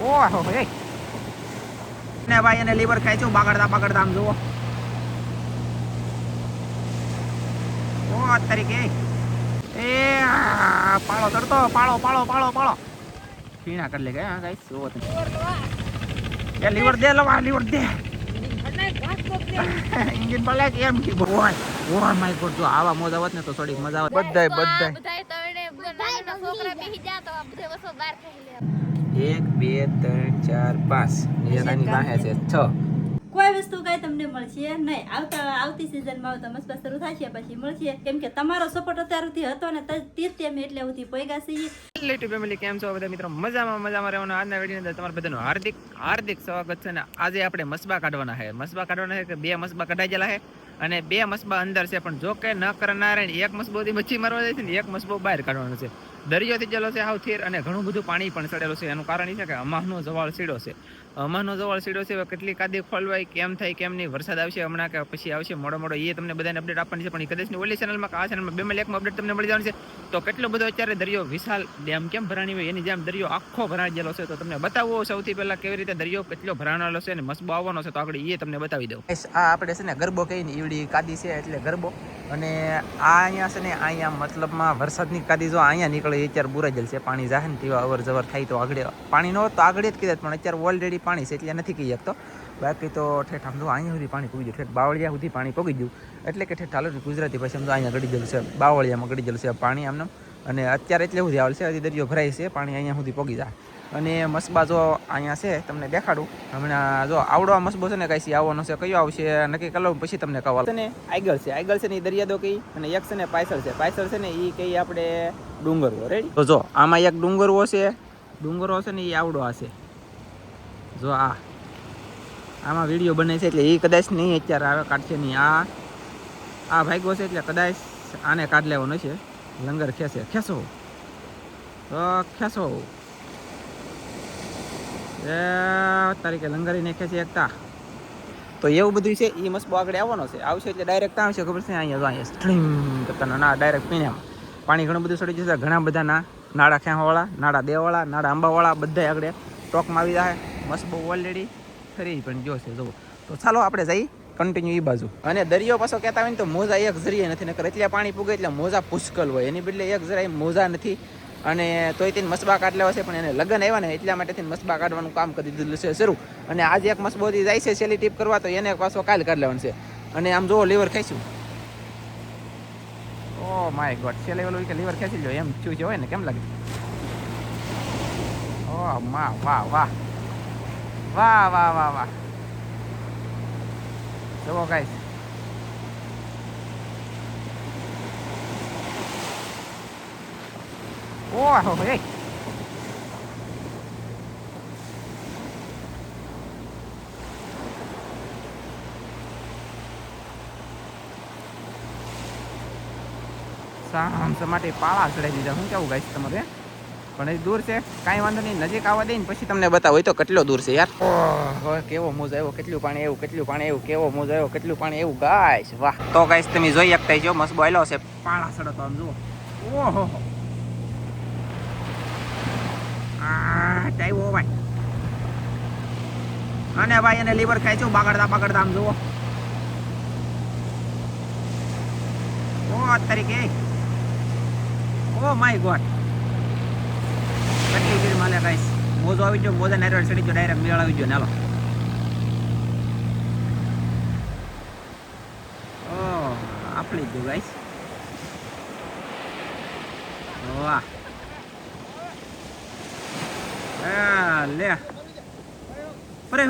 ઓહો હે ને ભાઈ એને લીવર ખેંચ્યું બગડતા આમ જુઓ ઓ તરીકે એ પાળો ચડતો પાળો ફીણા કરી લે ગયા હા ગાઈસ જુઓ એ લીવર દે લવા લીવર દે इंजन बले एम की बोय ओ माय गॉड जो आवा मोज आवत ने तो थोड़ी मजा आवत बधाय तळणे नाना छोकरा बेही जातो બધે વસો બહાર ખાઈ લે 1 2 3 4 5 નિયાની વાહે છે 6 કોઈ વસ્તુ કઈ તમને મળશે નહીં આવતી સીઝનમાં આવતા મસ્ત શરૂ થશે પછી મળશે કેમ કે તમારો સપોર્ટ અત્યારથી હતો ને તે તેમ એટલે ઉથી પોઈગા છીએ યુટ્યુબ ફેમિલી કેમ છો બધા મિત્રો મજામાં રહેવાનું આજના વિડિયો ની અંદર તમારું બધાનું હાર્દિક સ્વાગત છે ને આજે આપણે મસબા કાઢવાના છે કે બે મસબા કઢાઈ ગયેલા છે અને બે મસબા અંદર છે પણ જો કે ન કરનાર એક મસબોથી મચ્છી મારવા જાય છે ને એક મસબો બહાર કાઢવાનો છે દરિયોથી ચલો છે હાવ થીર અને ઘણું બધું પાણી પણ ચડેલું છે એનું કારણ એ છે કે અમાહનો જવાળ સીડો છે કેટલી કાદી ખોલવાય કેમ થાય કેમ નહીં વરસાદ આવશે હમણાં કે પછી આવશે મોડો એ તમને બધાને અપડેટ આપવાની છે પણ એ કદાચ ઓલી ચેનલમાં આ ચેનલમાં બેમાં એકમાં અપડેટ તમને મળી જવાનું છે તો કેટલો બધો અત્યારે દરિયો વિશાલ ડેમ કેમ ભરાણી હોય એની જેમ દરિયો આખો ભરાઈ ગયેલો છે તો તમને બતાવો સૌથી પહેલા કેવી રીતે દરિયો કેટલો ભરાણેલો છે અને મસબો આવવાનો છે તો આગળ એ તમને બતાવી દઉં આ આપણે છે ને ગરબો કહીને ઈવડી કાદી છે એટલે ગરબો અને આ અહીંયા છે ને અહીંયા મતલબમાં વરસાદની કાદી જો અહીંયા નીકળે અત્યારે બુરાજલ છે પાણી જાહે ને તેવા અવર જવર થાય તો આગળ પાણી ન તો આગળ જ કીધા પણ અત્યારે ઓલરેડી પાણી છે એટલે નથી કહી શકતો બાકી તો ઠેઠ આમ જો અહીંયા સુધી પાણી પૂગી ગયું ઠેઠ બાવળિયા સુધી પાણી પૂગી ગયું એટલે કે ઠેઠ હાલો ગુજરાતી ભાષા આમ તો અહીંયા ગળી ગયેલું છે બાવળિયામાં ગળી ગયેલું છે પાણી આમને અને અત્યારે એટલે સુધી આવેલ છે હજી દરિયો ભરાય છે પાણી અહીંયા સુધી પોગી જાય અને મસબા જો અહીંયા છે તમને દેખાડું હમણાં જો આવડો મસબો છે ને કાંઈ આવવાનો છે કયો આવશે નક્કી કરી લઉં પછી તમને કહો ને આગળ છે ને એ દરિયાદો કહી અને એક છે ને પાયસળ છે ને એ કહી આપણે ડુંગરો રેડી તો જો આમાં એક ડુંગરો છે ને એ આવડો હશે જો આમાં વિડીયો બને છે એટલે એ કદાચ નહીં અત્યારે આવે કાઢશે નહીં આ ભાગ્યો છે એટલે કદાચ આને કાઢ લેવાનો છે લંગર ખેંચો તારીખે લંગરીને ખેંચી એકતા તો એવું બધું છે એ મસ્બો આગળ આવવાનો છે આવશે એટલે ડાયરેક્ટ આવશે ખબર છે અહીંયા સ્ટ્રીમ કરતા ના ડાયરેક્ટ પીણ્યામાં પાણી ઘણું બધું ચડી જશે ઘણા બધા નાડા ખેવાવાળા નાડા દેવાવાળા નાડા આંબાવાળા બધા આગળ ટોકમાં આવી જાય મસ્બો ઓલરેડી ફરી પણ જોશે જુઓ તો ચાલો આપણે જઈ કન્ટિન્યુ એ બાજુ અને દરિયો પાછો કહેતા હોય ને તો મોજા એક જરીએ નથી નકર એટલે પાણી પૂગે એટલે મોજા પુષ્કળ હોય એની બદલે એક જરાય મોજા નથી અને તોય તેને મસબા કાઢ લેવા છે પણ એને લગ્ન આવ્યા ને એટલા માટે મસબા કાઢવાનું કામ કરી દીધું છે શરૂ અને આજે એક મસબોથી જાય છે સેલી ટીપ કરવા તો એને પાછો કાલ કાઢ લેવાનું છે અને આમ જો લીવર ખેંચ્યું ઓ માય ગોડ સેલે ઓલું કે લીવર ખેંચી લો એમ થયું છે હોય ને કેમ લાગે ઓ વાહ જુઓ ગાઈસ ઓહો હે સામ સમાટે પાળા ચડાવી દીધા હું કેવું ગાઈસ તમારે પણ એ દૂર છે કાંઈ વાંધો નહીં નજીક આવવા દે ને પછી તમને બતાવો તો કેટલો દૂર છે યાર ઓહો કેવો મોજ આવ્યો કેટલું પાણી આવ્યું કેવો મોજ આવ્યો કેટલું પાણી આવ્યું ગાઈસ વાહ તો ગાઈસ તમે જોઈ શકતા છો મસ્બો આવેલો છે પાળા ચડો તો આમ જુઓ ઓહો ટાઈવો ભાઈ અને ભાઈ એને લીવર ખેંચ્યું બગડતા આમ જુઓ ઓ તરીકે ઓ માય ગોડ કેટલી ગીર માલે ગાઈસ મોજો આવી ગયો મોજા નેરળ ચડી ગયો ડાયરેક્ટ મેળ આવી ગયો નાલો ઓ આપલી ગયો ગાઈસ વાહ લે પરે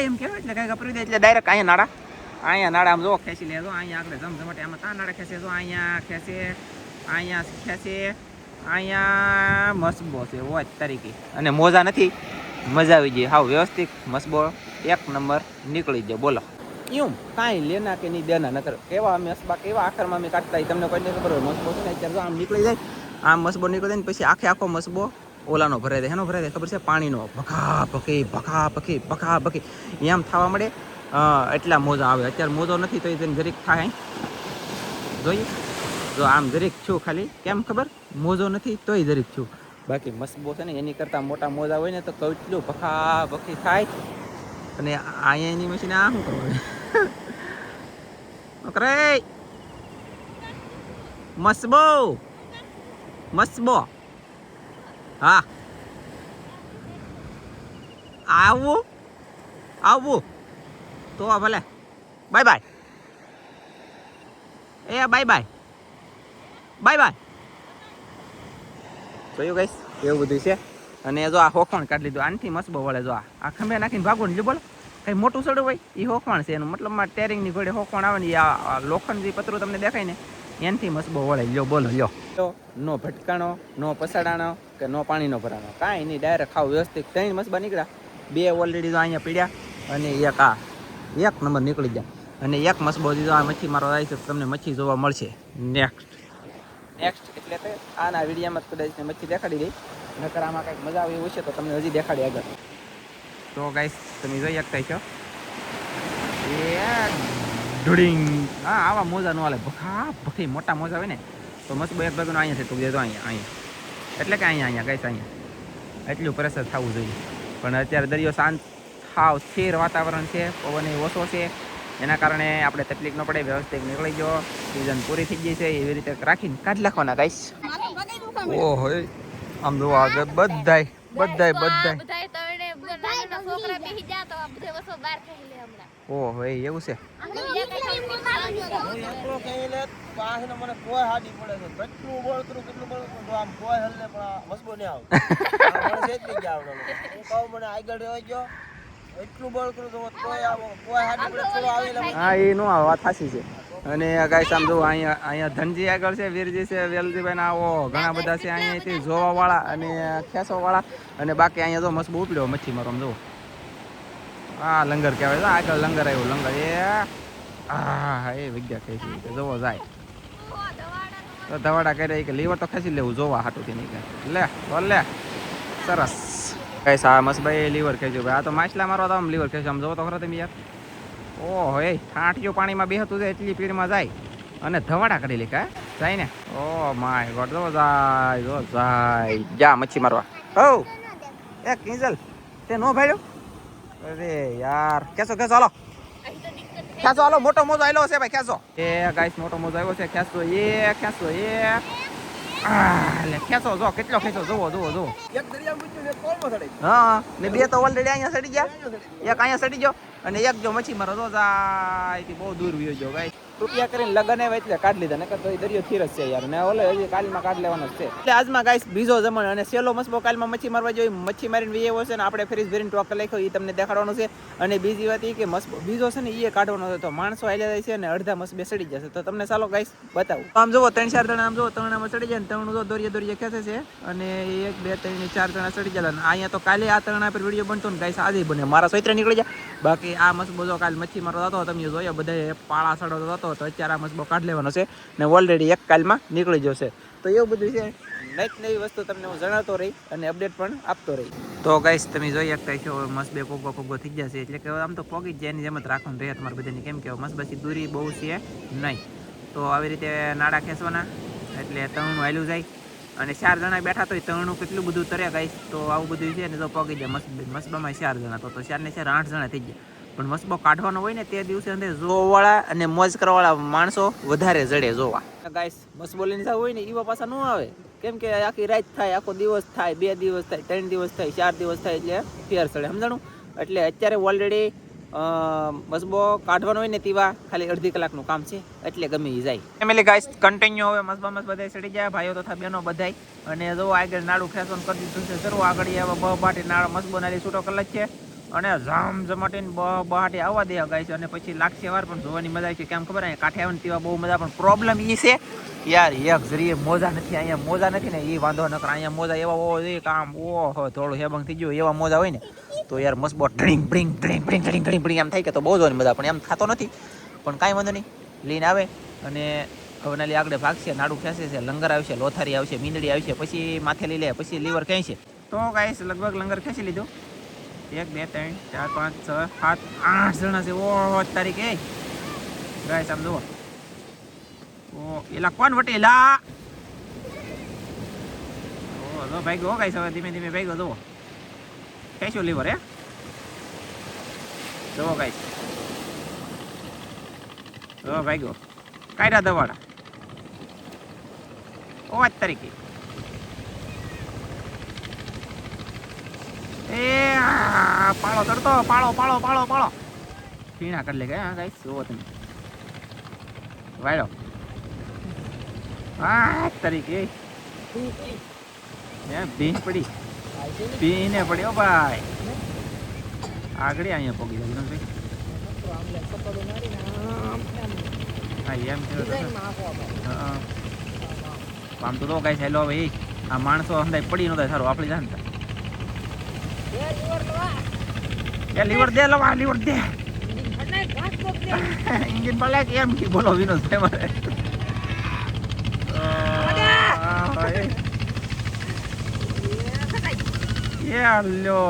એમ કેવાય એટલે કઈ કપરી દે એટલે ડાયરેક્ટ અહીંયા નાડા આમ જો ખેંચી લે જો અહીંયા આગળ જમઝમાટે આમાં તા નાડા ખેંચે જો અહીંયા ખેંચે અહીંયા મસબો છે વોચ તરીકે અને મોજા નથી મજા આવી જાય હાવ વ્યવસ્થિત મસબો એક નંબર નીકળી જાય બોલો એમ કાંઈ લેના કે નહીં દેના નકર કેવા મસબા કેવા આખરમાં અમે કાઢતા તમને કોઈ ખબર હોય મસબો છે ને અત્યારે આમ નીકળી જાય આમ મસબો નીકળી જાય ને પછી આખો મસબો ઓલાનો ભરાઈ દે એનો ભરાઈ દે ખબર છે પાણીનો ભખા ભખી એમ થવા મળે એટલા મોજા આવે અત્યારે મોજો નથી તો એને જરીક થાય જોઈએ જો આમ જરીક છું ખાલી કેમ ખબર મોજો નથી તોય જરીક છું બાકી મસબો છે ને એની કરતાં મોટા મોજા હોય ને તો કેટલું ભખા ભખી થાય. અને અહીંયા એની મશીન આ શું કરવાનું કરે મસબો મસબો હા આવું આવું તો ભલે બાય બાય એ બાય બાય બાય બાય જોયું ગઈશ એવું બધું છે. અને જો આ હોખવણ કાઢી લીધું આનથી મસબો વળે. જો આ ખંભે નાખીને ભાગો ને બોલો કઈ મોટું સડું હોય એ હોખવણ છે એનું મતલબમાં ટેરિંગની ઘોડે હોખવણ આવે ને આ લોખંડ જે પતરું તમને દેખાય ને એનાથી મસબો વળે. લ્યો બોલો લ્યો નો ભટકાણો નો પસાડાણો કે નો પાણીનો ભરાણો કાંઈ નહીં ડાયરેક્ટ ખાવ વ્યવસ્થિત. 3 મસબા નીકળ્યા 2 ઓલરેડી જો અહીંયા પીડ્યા અને એક આ 1 નંબર નીકળી જાય. અને 1 મસબો દીધો આ મચ્છી મારો આવી છે તમને મચ્છી જોવા મળશે નેક્સ્ટ એટલે કે આના વિડીયામાં કદાચ મચ્છી દેખાડી દઈ નકર આમાં કંઈક મજા આવી હોય છે તો તમને હજી દેખાડી આગળ. તો ગાઈસ તમે જોઈ શકતા છો એ ઢુડિંગ હા આવા મોજા નો હાલે ભખા ભખી મોટા મોજા હોય ને તો મસ્ત એક ભાગનો અહીંયા છે તો અહીંયા એટલે કે અહીંયા ગાઈસ અહીંયા એટલું પ્રેશર થવું જોઈએ. પણ અત્યારે દરિયો શાંત થાવ સ્થિર વાતાવરણ છે પવન ઓછો છે એના કારણે આપણે તકલીફ ન પડે વ્યવસ્થિત નીકળી ગયો સિઝન પૂરી થઈ ગઈ છે એવી રીતે રાખીને કાઢી નાખવાના ગાઈસ. ઓહો આમ જો આગળ બધાય ઓહો એવું છે. હા એ નો આવે વાત સાચી છે. અને ગાઈસ આમ જો અહીંયા ધનજી આગળ છે વીરજી છે વેલજીભાઈ ના આવો ઘણા બધા છે અહીંયાથી જોવા વાળા અને ખેંચવા વાળા. અને બાકી અહીંયા જો મસ્ત ઉપડ્યો મચ્છી મારો આમ જો હા લંગર કહેવાય છે આગળ લંગર આવ્યું લંગર એ હા એ વિદ્યા કહે છે જોવો જાય તો ધવાડા કરે કે લીવર તો ખેંચી લેવું જોવા હાટું થી લે લે સરસ કઈ સા મસભાઈ લીવર ખેંચ્યું ભાઈ આ તો માછલા મારો તો આમ લીવર ખેંચ્યું આમ જોવો તો ખરો તમે યાર. ઓહો એ ઠાંઠિયું પાણીમાં બેહતું જાય એટલી પીરમાં જાય અને ધવાડા કરી લે કા જાય ને. ઓ માય ગોડ જો જાય જા મચ્છી મારવા. હો એ કિંજલ તે નો ભાડ્યો અરે યાર કેસો હાલો ખેંચો હાલો મોટો મોજો આવેલો છે ભાઈ ખેંચો. એ ગાઈસ મોટો મોજો આવ્યો છે ખેંચો એ લે ખેંચો જો કેટલો ખેંચો જોવો એક દરિયા મૂક્યું ને કોલમાં સડી. હા ને 2 તો ઓલરેડી અહીંયા સડી ગયા એક અહીંયા સડી ગયો અને એક જો મચ્છી મારો જો જાય બહુ દૂર વયો ગયો ગાઈસ. રૂપિયા કરીને લગન આવે એટલે કાઢ લીધા નકર તો દરિયો થીર જ છે યાર ને ઓલે હજી કાલમાં કાઢ લેવાનો છે. એટલે આજમાં ગાઈસ બીજો જમણ અને સેલો મસબો કાલમાં મચ્છી મારવા જોઈએ મચ્છી મારીને વીએ છે ને આપણે ફ્રીજ ભરીને ટોક લખ્યો એ તમને દેખાડવાનું છે. અને બીજી વાત એ કે મસબો બીજો છે ને એ કાઢવાનો છે તો માણસો હાલ્યા જાય છે અને અડધા મસબે સડી જશે તો તમને ચાલો ગાઈસ બતાવું. આમ જોવો 3-4 જણા આમ જોવો ત્રણામાં સડી જાય ને ત્રણ જો દોરિયા ખેંચે છે અને 1 2 3 4 જણા સડી જાય. અહીંયા તો કાલે આ ત્રણા પર વિડીયો બનતો ને ગાઈસ આજે બને મારા સૈત્ર નીકળી જાય. બાકી આ મસબો જો કાલ મચ્છી મારો હતો તમે જોયો બધા પાળા સડો હતો તો અત્યારે આ મસબો કાઢ લેવાનો છે ને ઓલરેડી એક કાલમાં નીકળી જશે. તો એવું બધું છે નવી વસ્તુ તમને હું જણાવતો રહી અને અપડેટ પણ આપતો રહી. તો ગાઈસ તમે જોઈ શકતા છો મસબે પોગો થઈ જશે એટલે કે આમ તો પોગી જ જાય એની જેમ જ રાખવાનું રહે તમારે બધાની કેમ કે મસબાથી દૂરી બહુ છે નહીં. તો આવી રીતે નાડા ખેંચવાના એટલે તણનું હાલ્યું જાય અને 4 જણા બેઠા તો તણનું કેટલું બધું તરે ગાઈસ. તો આવું બધું છે ને તો પોગી જાય મસબામાં 4 જણા તો 4 ને 4 8 જણા થઈ ગયા. પણ મસબો કાઢવાનો હોય ને તે દિવસે અંદર જોવાવાળા અને મોજ કરવાવાળા માણસો વધારે જડે જોવા. ગાઈસ મસબો લઈને જવું હોય ને એવા પાછા ન આવે કેમ કે આખી રાત થાય આખો દિવસ થાય 2 દિવસ થાય 3 દિવસ થાય 4 દિવસ થાય એટલે ફેર ચડે સમજાણું. એટલે અત્યારે ઓલરેડી મસબો કાઢવાનો હોય ને તેવા ખાલી અડધી કલાકનું કામ છે એટલે ગમે એ જાય. ફેમિલી ગાઈસ કન્ટિન્યુ હવે મસબા બધા સડી જાય ભાઈઓ તથા બહેનો બધાય. અને જો આગળ નાડું ફેશન કરી દીધું છે શરૂ આગળ હવે બહાટી નાળો મસબો નાલી છૂટો કલાક છે અને જામ જમાટીને બહાટી આવવા દે ગાઈસ. અને પછી લાગશે વાર પણ જોવાની મજા આવે છે કેમ ખબર અહીંયા કાંઠે આવે ને તેવા બહુ મજા. પણ પ્રોબ્લેમ એ છે યાર એક જરીએ મોજા નથી અહીંયા મોજા નથી ને એ વાંધો નકર અહીંયા મોજા એવા હોય એ કામ ઓહો થોડું હેબંગ થઈ ગયું એવા મોજા હોય ને તો યાર મસબો ડ્રિંગ એમ થાય કે તો બહુ જોવાની મજા. પણ એમ થતો નથી પણ કાંઈ વાંધો નહીં લઈને આવે અને હવે નાલી આગળ ભાગશે નાડું ખેંચે છે લંગર આવશે લોથારી આવશે મીંદડી આવશે પછી માથે લઈ લે પછી લીવર ખેંચે. તો ગાઈસ લગભગ લંગર ખેંચી લીધું 1 2 3 4 5 6 7 8 જણા છે. ઓહો તારીખ એ ગાઈસ આમ જુઓ ઓ એલા કોણ વટેલા ઓ જો ભાગ્યો હો ગાઈસ હવે ધીમે ધીમે ભાગ્યો જુઓ કેશું લીવર હે જુઓ ગાઈસ જો ભાગ્યો કાયરા દવાડા ઓ 8 તારીખે એ પાળો ચડતો પાળો પીણા કરી લે ગયા ગાઈસ જુઓ તમે વાળો 8 તારીખે ભીંસ પડી ભીને પડ્યો ભાઈ આગળ અહીંયા પોગી જાય ભાઈ હા એમ આમ તો કઈ હેલો ભાઈ આ માણસો અંદાજ પડી નતા સારું આપણી જાણતા લીવર દે લવા લીવર દે इंजन पर लाइक एम की बोलो विनोद भाई मारे ये लो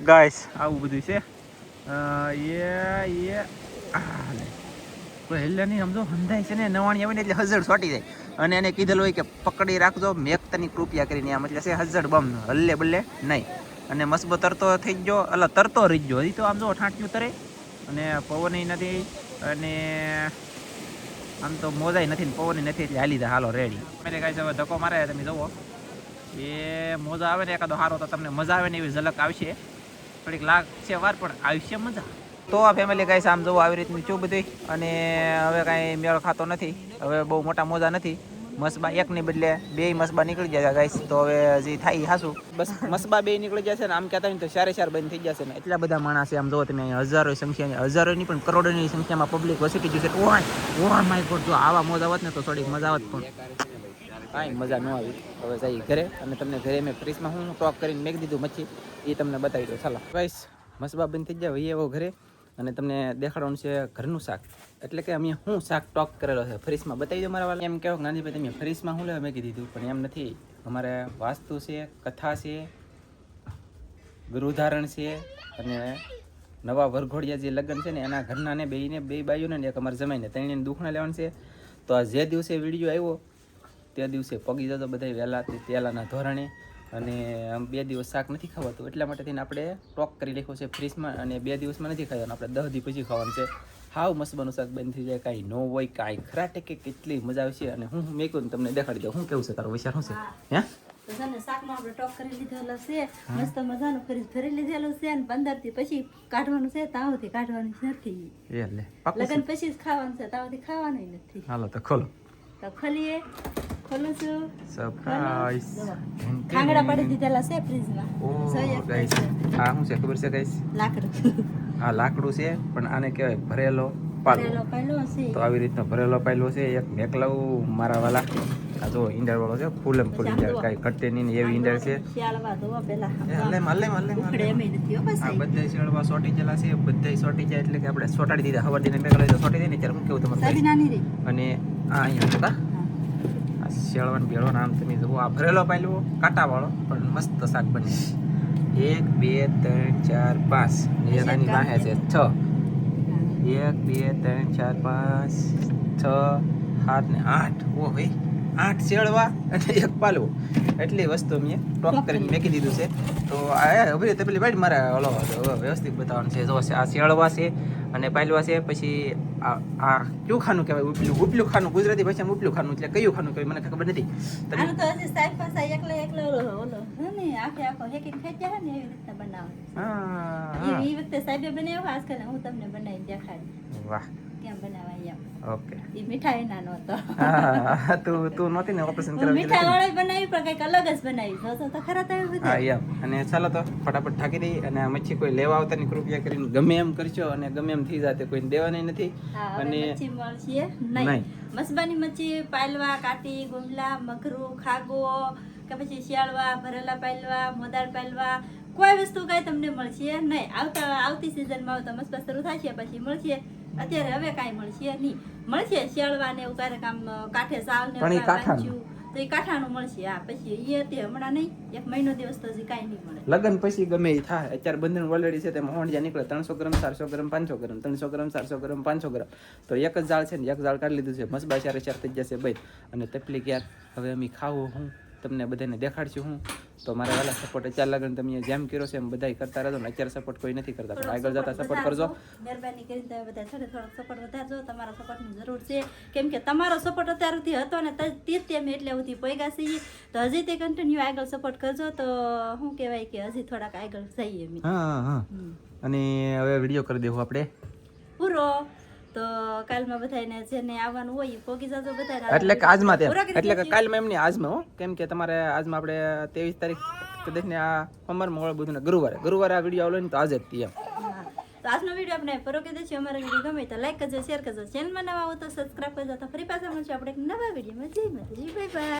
गाइस આવું બધું છે કોઈ હેલ્લા નહીં સમજો હંધાય છે ને નવાણી આવે ને એટલે હઝડ છોટી જાય અને એને કીધેલું હોય કે પકડી રાખજો મેકતાની કૃપયા કરીને આમ એટલે છે હઝડ બમ હલ્લે બલ્લે નહીં અને મસ્બો તરતો થઈ ગયો એટલે તરતો રહી ગયો હજી તો આમ જો ઠાંઠ્યું તરે અને પવન નથી અને આમ તો મોજાય નથી ને પવન નથી એટલે હાલી જાય હાલો રેડી મેરે કાંઈ હવે ધક્કો મારે તમે જુઓ એ મોજા આવે ને એકાદો સારો તો તમને મજા આવે ને એવી ઝલક આવશે થોડીક લાગશે વાર પણ આવશે મજા તો આ ફેમિલી ગાઈસ આમ જુઓ આવી રીતનું છું બધું અને હવે કાંઈ મેળ ખાતો નથી હવે બહુ મોટા મોજા નથી મસબા એકની બદલે બે મસબા નીકળી જાય ગાઈસ તો હવે હજી થાય હાસું બસ મસબા બે નીકળી જશે ને આમ કહેતા હોય તો ચારે બંધ થઈ જશે ને એટલા બધા માણસ છે આમ જોવો તમે અહીંયા હજારો સંખ્યા હજારોની પણ કરોડોની સંખ્યામાં પબ્લિક વસી ગયું છે ઓહ માય ગોડ જો આવા મોજ આવત ને તો થોડીક મજા આવત પણ કાંઈ મજા ન આવી હવે જઈ ઘરે અને તમને ઘરે મેં ફ્રીજમાં હું ટોક કરીને મેક દીધું મચ્છી એ તમને બતાવી દો ચાલો ગાઈસ મસબા બંધ થઈ જાય એવો ઘરે અને તમને દેખાડવાનું છે ઘરનું શાક એટલે કે અમે હું શાક ટોક કરેલો છે ફ્રીજમાં બતાવી દો મારા વાળા એમ કહો નાનજીભાઈ તમે ફ્રીજમાં હું લેવા મેકી દીધું પણ એમ નથી અમારે વાસ્તુ છે કથા છે ગૃહધારણ છે અને નવા વરઘોડિયા જે લગ્ન છે ને એના ઘરના ને બે બાઈઓને ને એક અમારે જમાઈને ત્રણેયને દુખણા લેવાનું છે તો આ જે દિવસે વિડીયો આવ્યો તે દિવસે પગી જતો બધા વહેલા તેલાના ધોરણે અને આમ 2 દિવસ શાક નથી ખાવાતું એટલા માટે થઈને આપણે ટોક કરી રાખ્યો છે ફ્રીજમાં અને 2 દિવસમાં નથી ખાવાનું આપણે 10 દી પછી ખાવાનું છે હાવ મસબાનું શાક બંધ થઈ જાય કાંઈ ન હોય કાંઈ ખરાટે કે કેટલી મજા આવશે અને હું મેકું તમને દેખાડી દઉં શું કેવું છે તારો વિચાર શું છે હે તો છે શાકમાં આપણે ટોક કરી લીધેલો છે મસ્ત મજાનું ફ્રીજ ભરી લીધેલું છે અને 15 થી પછી કાઢવાનું છે તાવથી કાઢવાનું નથી એટલે લગન પછી જ ખાવાનું છે તાવથી ખાવાનું નથી હાલો તો ખોલો તો ખોલીએ ખોલું છું સરપ્રાઈઝ ખાંગડા પડી દીધેલા છે ફ્રીજમાં ઓ ગાઈસ આ શું છે ખબર છે ગાઈસ લાકડું આ લાકડું છે પણ આને કહેવાય ભરેલો પાલો છે તો આવી રીતનો ભરેલો પાયલો છે એક મેકલાવું મારા વાલા આ જો ઈંડર વાળો છે ફૂલમ ફૂલ ઈંડર કાંઈ ઘટે નહીં ને એવી ઈંડર છે શિયાળવા ધોવા પહેલા મલે આ બધા શિયાળવા સોટી ગયેલા છે બધા સોટી જાય એટલે કે આપણે સોટાડી દીધા ખબર દીને મેકલા તો સોટી દે ને ત્યારે હું કેવું તમારે અને આ અહીંયા હતા આ શિયાળવાનું ભેળવાનું આમ તમે જુઓ આ ભરેલો પાયલો કાંટાવાળો પણ મસ્ત શાક બને 1 2 3 4 5 એ નાની વાહે છે 6 1 2 3 4 5 6 7 ને 8 ઓ ભાઈ 8 શેળવા અને એક પાલવો એટલી વસ્તુ મેં ટોક કરીને મેકી દીધું છે તો આ હવે તે પેલી ભાઈ મારે ઓલો વ્યવસ્થિત બતાવવાનું છે જો આ શેળવા છે અને પાલવા છે પછી આ કયું ખાનું કહેવાય ઉપલું ખાનું ગુજરાતી ભાષામાં ઉપલું ખાનું એટલે કયું ખાનું કહેવાય મને ખબર નથી આનું તો હજી સાઈડ પાસે એકલો ઓલો ને આખો હેકિંગ થઈ જાય ને એવી રીતના બનાવવાનું એ વખતે સાહેબે બનાવ્યો આજકાલ હું તમને બનાવી દેખાડી વાહ કેમ બનાવાય એમ ઓકે એ મીઠાઈ ના નહોતો હા તું નહોતી ને ઓપરેશન કરાવી મીઠાઈ વાળી બનાવી પણ કંઈક અલગ જ બનાવી તો ખરા તો એવું હા એમ અને ચાલો તો ફટાફટ ઠાકી દઈ અને આ મચ્છી કોઈ લેવા આવતાની કૃપયા કરીને ગમે એમ કરજો અને ગમે એમ થઈ જાતે કોઈને દેવાની નથી અને મચ્છી મળશે નહીં મસબાની મચ્છી પાયલવા કાટી ગુમલા મગરું ખાગો કે પછી શિયાળવા ભરેલા પાયલવા મોદાળ પાયલવા કોઈ વસ્તુ કઈ તમને મળશે નહીં આવતી સિઝનમાં આવતા મસ્બા શરૂ થશે પછી મળશે અત્યારે હવે કાંઈ મળશે નહીં મળશે શિયાળવા ને એવું ક્યારેક આમ કાંઠે સાવ ને વાંચ્યું તો એ કાંઠાનું મળશે હા પછી એ અત્યારે હમણાં નહીં 1 મહિનો દિવસ તો હજી કાંઈ નહીં મળે લગન પછી ગમે એ થાય અત્યારે બંધન ઓલરેડી છે તેમાં હોંડિયા નીકળે 300 ગ્રામ 400 ગ્રામ 500 ગ્રામ 300 ગ્રામ 400 ગ્રામ 500 ગ્રામ તો એક જ જાળ છે ને એક જાળ કાઢી લીધું છે મસબા 4 થઈ જશે ભાઈ અને તકલીફ યાર હવે અમે ખાવું હું તમને બધાને દેખાડશું હું. તો મારા વાલા સપોર્ટ અત્યારે લગન તમે જેમ કર્યો છે એમ બધાય કરતા રહેજો ને. અત્યારે સપોર્ટ કોઈ નથી કરતા, પણ આગળ જતા સપોર્ટ કરજો. મહેરબાની કરીને તમે બધા થોડોક સપોર્ટ વધારજો. તમારા સપોર્ટની જરૂર છે, કેમ કે તમારો સપોર્ટ અત્યાર સુધી હતો ને તે જ અમે એટલે સુધી પૈગા છીએ. તો હજી તે કન્ટિન્યુ આગળ સપોર્ટ કરજો, તો શું કહેવાય કે હજી થોડાક આગળ જઈએ અમે. હા. અને હવે વિડીયો કરી દેવું આપણે પૂરો. તો કાલમાં બધાને જેને આવવાનું હોય પોગી જાજો બધા. એટલે કે આજમાં તેમ એટલે કે કાલમાં એમની આજમાં હો, કેમ કે તમારે આજમાં આપણે 23 તારીખ કદાચ ને આ સોમવાર બધું ગુરુવારે આ વિડીયો આવલો ને તો આજે જ હતી એમ. તો આજનો વિડીયો આપણે પૂરો કરી દઈશું. અમારો વિડીયો ગમે તો લાઈક કરજો, શેર કરજો, ચેનલમાં નવા હો તો સબસ્ક્રાઈબ કરજો. તો ફરી પાછા મળશું આપણે એક નવા વિડીયોમાં. જય માતાજી, બાય બાય.